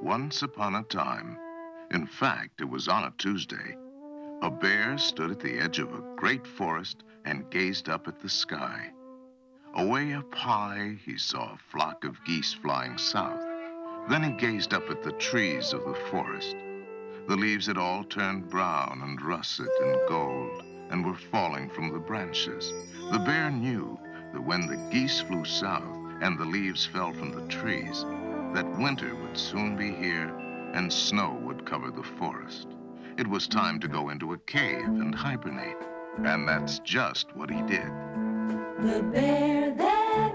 once upon a time, in fact, it was on a Tuesday, a bear stood at the edge of a great forest and gazed up at the sky. Away up high, he saw a flock of geese flying south. Then he gazed up at the trees of the forest. The leaves had all turned brown and russet and gold and were falling from the branches. The bear knew that when the geese flew south and the leaves fell from the trees, that winter would soon be here and snow would cover the forest. It was time to go into a cave and hibernate, and that's just what he did. The bear that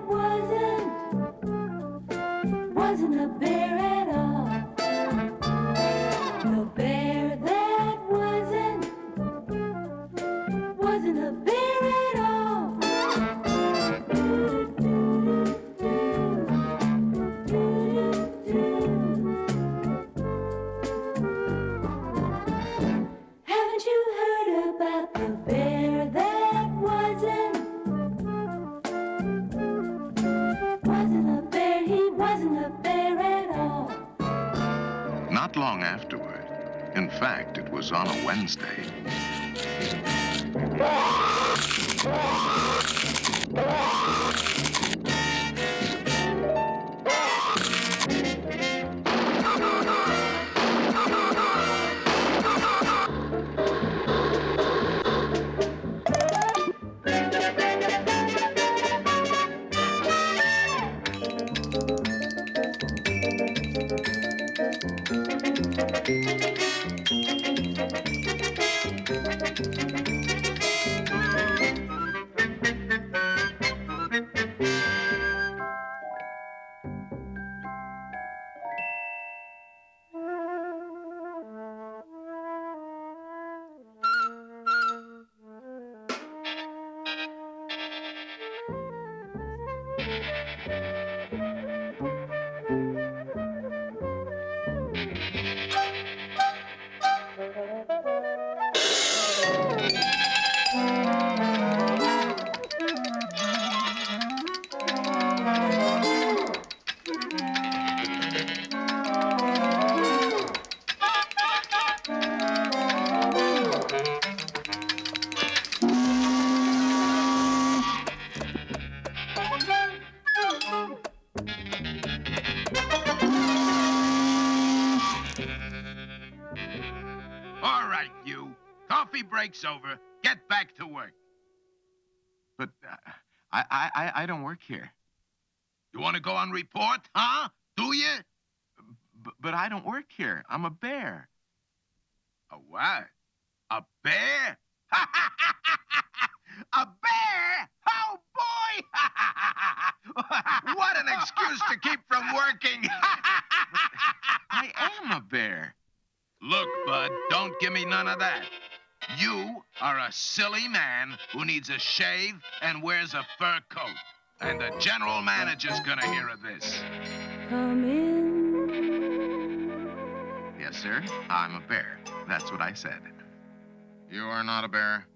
wasn't a bear at all. The bear that wasn't a bear at all. Haven't you heard about the bear that wasn't a bear? He wasn't a bear at all. Not long afterward, in fact, it was on a Wednesday. All right, you. Coffee break's over. Get back to work. But I don't work here. You want to go on report, huh? Do you? But I don't work here. I'm a bear. A what? A bear? A bear? Oh, boy! What an excuse to keep from working. I am a bear. Look, bud, don't give me none of that. You are a silly man who needs a shave and wears a fur coat. And the general manager's gonna hear of this. Come in. Yes, sir. I'm a bear. That's what I said. You are not a bear.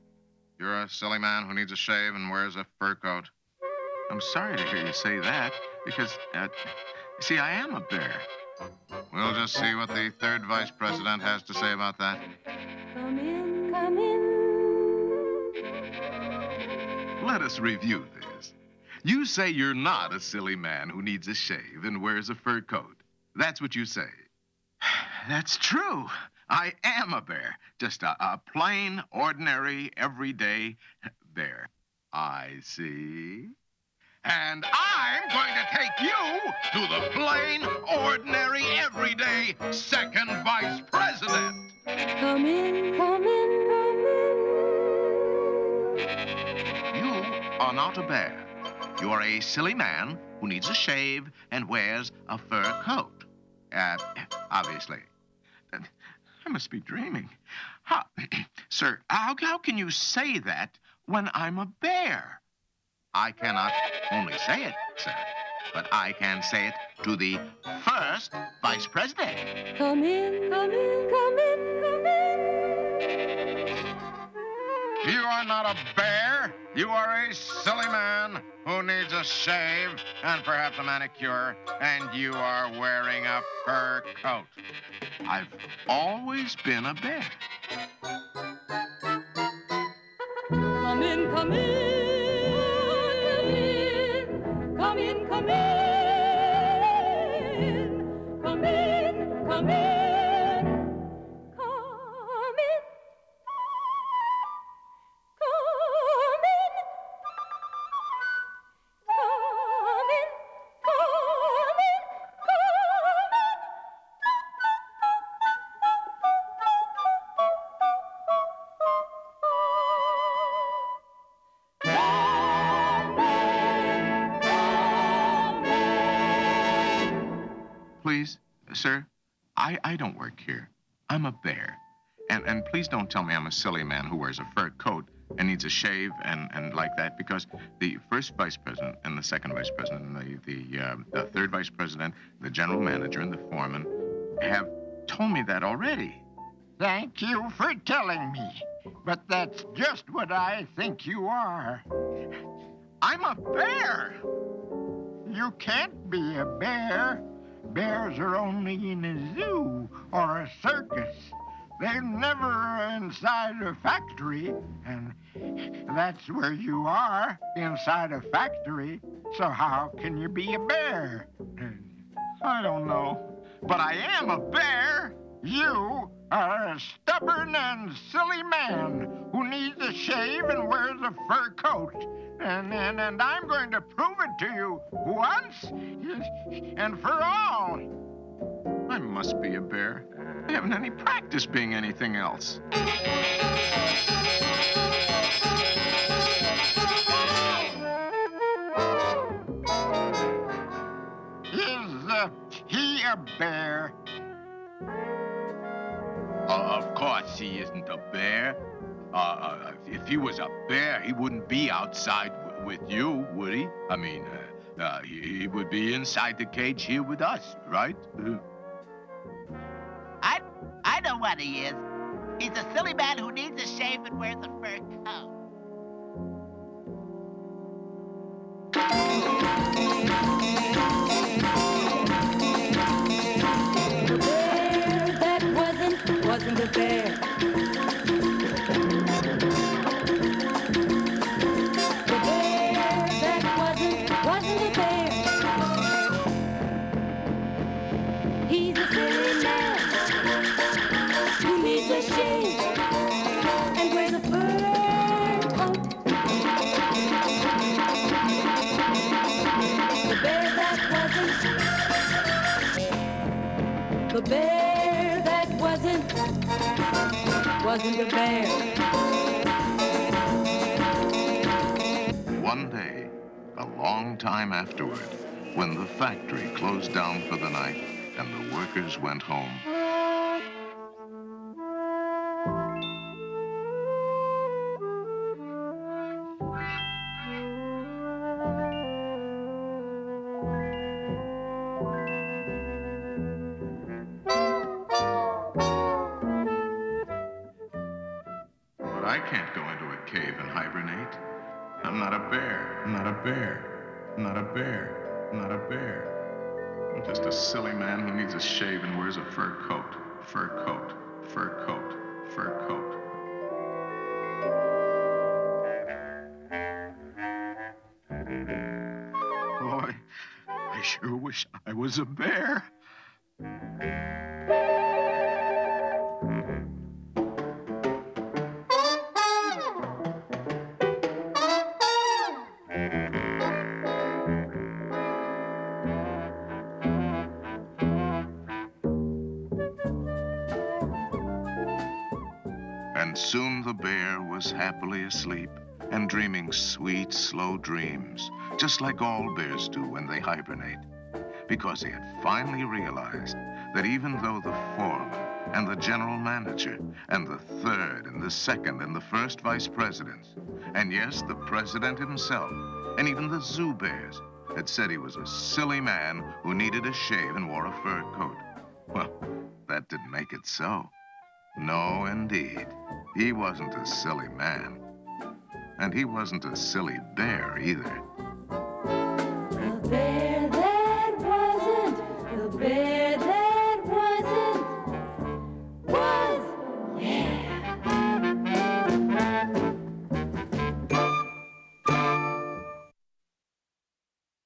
You're a silly man who needs a shave and wears a fur coat. I'm sorry to hear you say that, because, see, I am a bear. We'll just see what the third vice president has to say about that. Come in, come in. Let us review this. You say you're not a silly man who needs a shave and wears a fur coat. That's what you say. That's true. I am a bear. Just a plain, ordinary, everyday bear. I see. And I'm going to take you to the plain, ordinary, everyday second vice president. Come in, come in, come in. You are not a bear. You are a silly man who needs a shave and wears a fur coat. Obviously. I must be dreaming. Sir, how can you say that when I'm a bear? I cannot only say it, sir, but I can say it to the first vice president. Come in, come in, come in, come in. You are not a bear. You are a silly man who needs a shave and perhaps a manicure, and you are wearing a fur coat. I've always been a bear. Come in, come in. Come in, come in. Come in, come in. Come in. Come in. Come in. Come in. Please, sir, I don't work here. I'm a bear. And please don't tell me I'm a silly man who wears a fur coat and needs a shave and like that, because the first vice president and the second vice president, and the third vice president, the general manager, and the foreman have told me that already. Thank you for telling me. But that's just what I think you are. I'm a bear! You can't be a bear. Bears are only in a zoo or a circus. They're never inside a factory, and that's where you are, inside a factory. So how can you be a bear? I don't know, but I am a bear! You are a stubborn and silly man who needs a shave and wears a fur coat. And I'm going to prove it to you once and for all. I must be a bear. I haven't any practice being anything else. Is he a bear? Of course he isn't a bear. If he was a bear, he wouldn't be outside with you, would he? I mean, he would be inside the cage here with us, right? I know what he is. He's a silly man who needs a shave and wears a fur coat. The bear that wasn't a bear. The bear that wasn't a bear. He's a silly man who needs a shave and wears a fur coat. The bear that wasn't a bear. One day, a long time afterward, when the factory closed down for the night and the workers went home, but I can't go into a cave and hibernate. I'm not a bear. I'm not a bear. I'm not a bear. I'm not a bear. I'm just a silly man who needs a shave and wears a fur coat. Fur coat. Fur coat. Fur coat. Boy, I sure wish I was a bear. And soon the bear was happily asleep and dreaming sweet, slow dreams, just like all bears do when they hibernate, because he had finally realized that even though the foreman and the general manager and the third and the second and the first vice presidents, and yes, the president himself, and even the zoo bears had said he was a silly man who needed a shave and wore a fur coat, well, that didn't make it so. No, indeed. He wasn't a silly man. And he wasn't a silly bear either. bear that